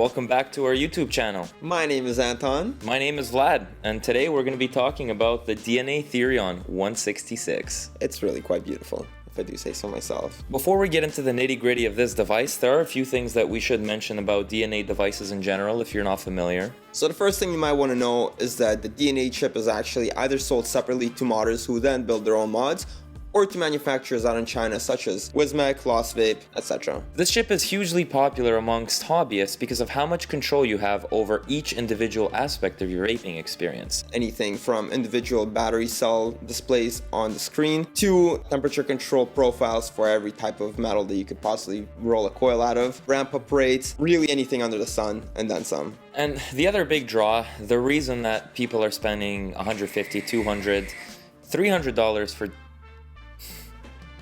welcome back to our YouTube channel. My name is Anton. My name is Vlad, and today we're going to be talking about the DNA Therion 166. It's really quite beautiful, if I do say so myself. Before we get into the nitty-gritty of this device, there are a few things that we should mention about DNA devices in general if you're not familiar. So the first thing you might want to know is that the DNA chip is actually either sold separately to modders who then build their own mods, or to manufacturers out in China such as Wismec, Lost Vape, etc. This chip is hugely popular amongst hobbyists because of how much control you have over each individual aspect of your vaping experience. Anything from individual battery cell displays on the screen to temperature control profiles for every type of metal that you could possibly roll a coil out of, ramp up rates, really anything under the sun and then some. And the other big draw, the reason that people are spending $150, $200, $300 for.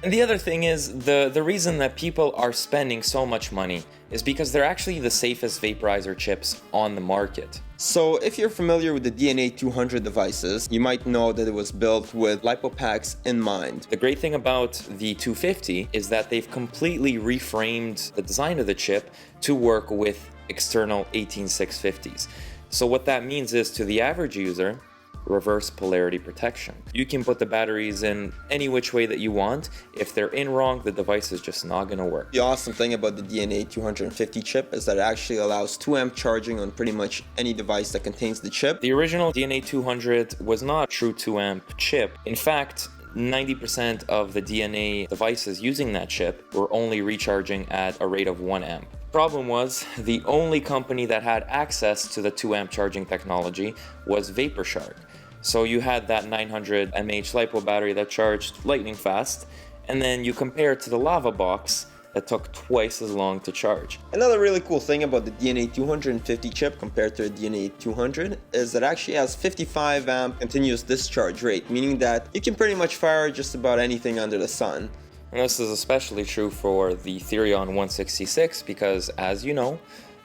And the other thing is, the reason that people are spending so much money is because they're actually the safest vaporizer chips on the market. So if you're familiar with the DNA 200 devices, you might know that it was built with lipo packs in mind. The great thing about the 250 is that they've completely reframed the design of the chip to work with external 18650s. So what that means is, to the average user, reverse polarity protection. You can put the batteries in any which way that you want. If they're in wrong, the device is just not going to work. The awesome thing about the DNA 250 chip is that it actually allows 2 amp charging on pretty much any device that contains the chip. The original DNA 200 was not a true 2 amp chip. In fact, 90% of the DNA devices using that chip were only recharging at a rate of 1 amp. Problem was, the only company that had access to the 2 amp charging technology was VaporShark. So you had that 900 mAh LiPo battery that charged lightning fast, and then you compare it to the Lava Box that took twice as long to charge. Another really cool thing about the DNA 250 chip compared to the DNA 200 is that it actually has 55 amp continuous discharge rate, meaning that you can pretty much fire just about anything under the sun. And this is especially true for the Therion 166 because, as you know,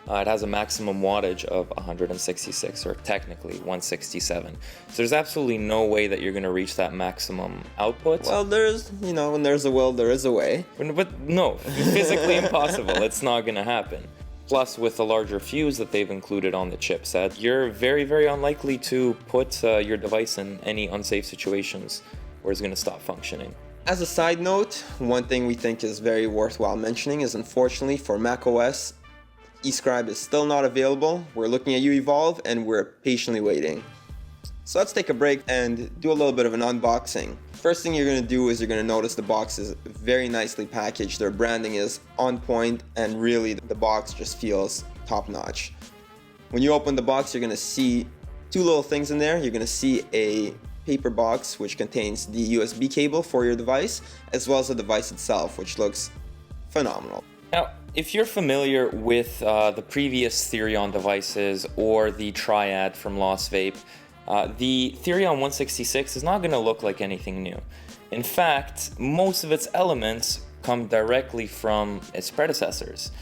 it has a maximum wattage of 166, or technically 167. So there's absolutely no way that you're going to reach that maximum output. Well, when there's a will, there is a way. But no, physically impossible. It's not going to happen. Plus, with the larger fuse that they've included on the chipset, you're very, very unlikely to put your device in any unsafe situations where it's going to stop functioning. As a side note, one thing we think is very worthwhile mentioning is, unfortunately, for macOS, eScribe is still not available. We're looking at you evolve and we're patiently waiting. So let's take a break and do a little bit of an unboxing. First thing you're going to do is you're going to notice the box is very nicely packaged. Their branding is on point and really the box just feels top notch. When you open the box, you're going to see two little things in there. You're going to see a paper box which contains the USB cable for your device, as well as the device itself, which looks phenomenal. Now, if you're familiar with the previous Therion devices or the Triad from Lost Vape, the Therion 166 is not going to look like anything new. In fact, most of its elements come directly from its predecessors.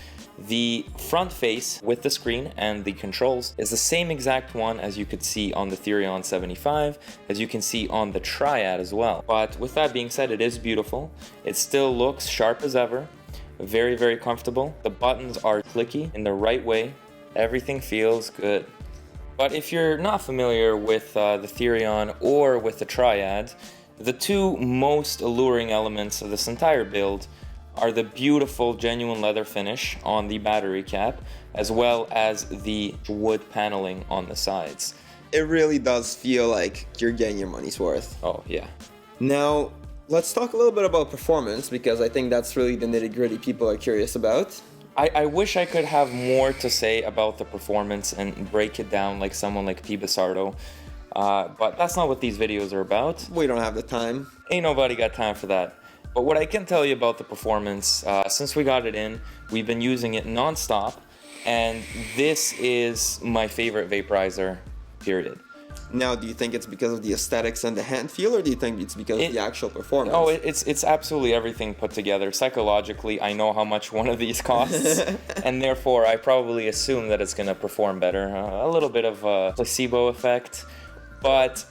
The front face with the screen and the controls is the same exact one as you could see on the Therion 75, as you can see on the Triad as well. But with that being said, it is beautiful. It still looks sharp as ever. Very, very comfortable. The buttons are clicky in the right way. Everything feels good. But if you're not familiar with the Therion or with the Triad, the two most alluring elements of this entire build are the beautiful genuine leather finish on the battery cap, as well as the wood paneling on the sides. It really does feel like you're getting your money's worth. Oh, yeah. Now, let's talk a little bit about performance, because I think that's really the nitty-gritty people are curious about. I wish I could have more to say about the performance and break it down like someone like P. Basardo, but that's not what these videos are about. We don't have the time. Ain't nobody got time for that. But what I can tell you about the performance, since we got it in, we've been using it non-stop, and this is my favorite vaporizer, period. Now, do you think it's because of the aesthetics and the hand feel, or do you think it's because of the actual performance? Oh, it's absolutely everything put together. Psychologically, I know how much one of these costs, and therefore I probably assume that it's going to perform better. A little bit of a placebo effect, but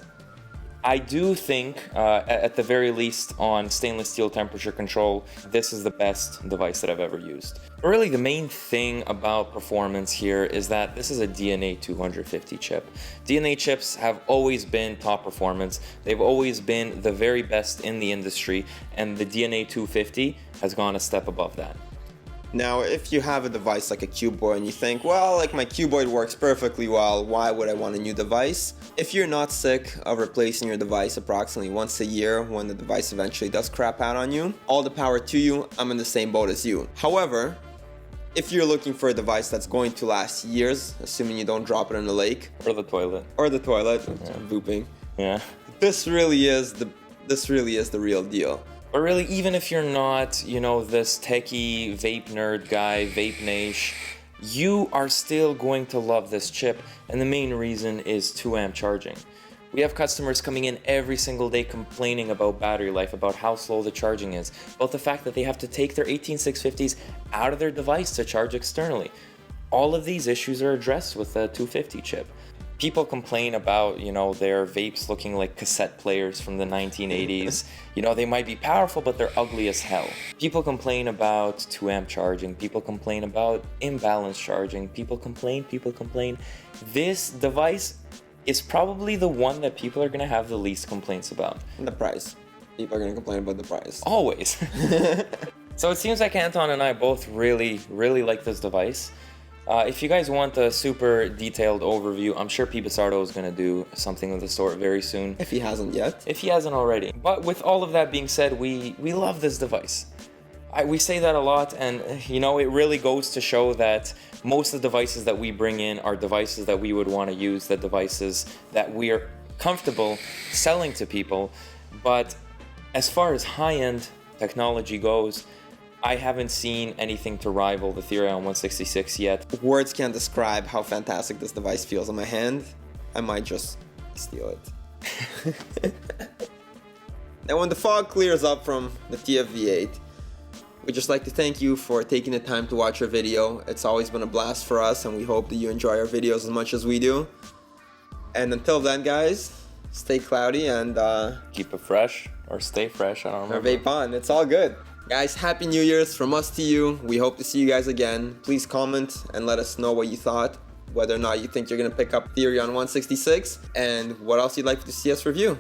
I do think, at the very least on stainless steel temperature control, this is the best device that I've ever used. Really, the main thing about performance here is that this is a DNA 250 chip. DNA chips have always been top performance. They've always been the very best in the industry, and the DNA 250 has gone a step above that. Now, if you have a device like a cuboid and you think, well, like my cuboid works perfectly well, why would I want a new device? If you're not sick of replacing your device approximately once a year when the device eventually does crap out on you, all the power to you, I'm in the same boat as you. However, if you're looking for a device that's going to last years, assuming you don't drop it in the lake. Or the toilet. Or the toilet, Yeah. Booping. Yeah. This really is the real deal. But really, even if you're not, this techie vape nerd guy, vape niche, you are still going to love this chip, and the main reason is 2 amp charging. We have customers coming in every single day complaining about battery life, about how slow the charging is, about the fact that they have to take their 18650s out of their device to charge externally. All of these issues are addressed with the 250 chip. People complain about, their vapes looking like cassette players from the 1980s. They might be powerful, but they're ugly as hell. People complain about 2 amp charging. People complain about imbalanced charging. People complain. This device is probably the one that people are going to have the least complaints about. And the price. People are going to complain about the price. Always. So it seems like Anton and I both really like this device. If you guys want a super detailed overview, I'm sure Pibisardo is going to do something of the sort very soon. If he hasn't yet. If he hasn't already. But with all of that being said, we love this device. We say that a lot, and it really goes to show that most of the devices that we bring in are devices that we would want to use, the devices that we are comfortable selling to people. But as far as high-end technology goes, I haven't seen anything to rival the Therion 166 yet. Words can't describe how fantastic this device feels in my hand. I might just steal it. Now when the fog clears up from the TFV8, we'd just like to thank you for taking the time to watch our video. It's always been a blast for us, and we hope that you enjoy our videos as much as we do. And until then, guys, stay cloudy and Keep it fresh, or stay fresh, I don't remember. Or vape on, it's all good. Guys, Happy New Year's from us to you. We hope to see you guys again. Please comment and let us know what you thought, whether or not you think you're going to pick up Therion 166, and what else you'd like to see us review.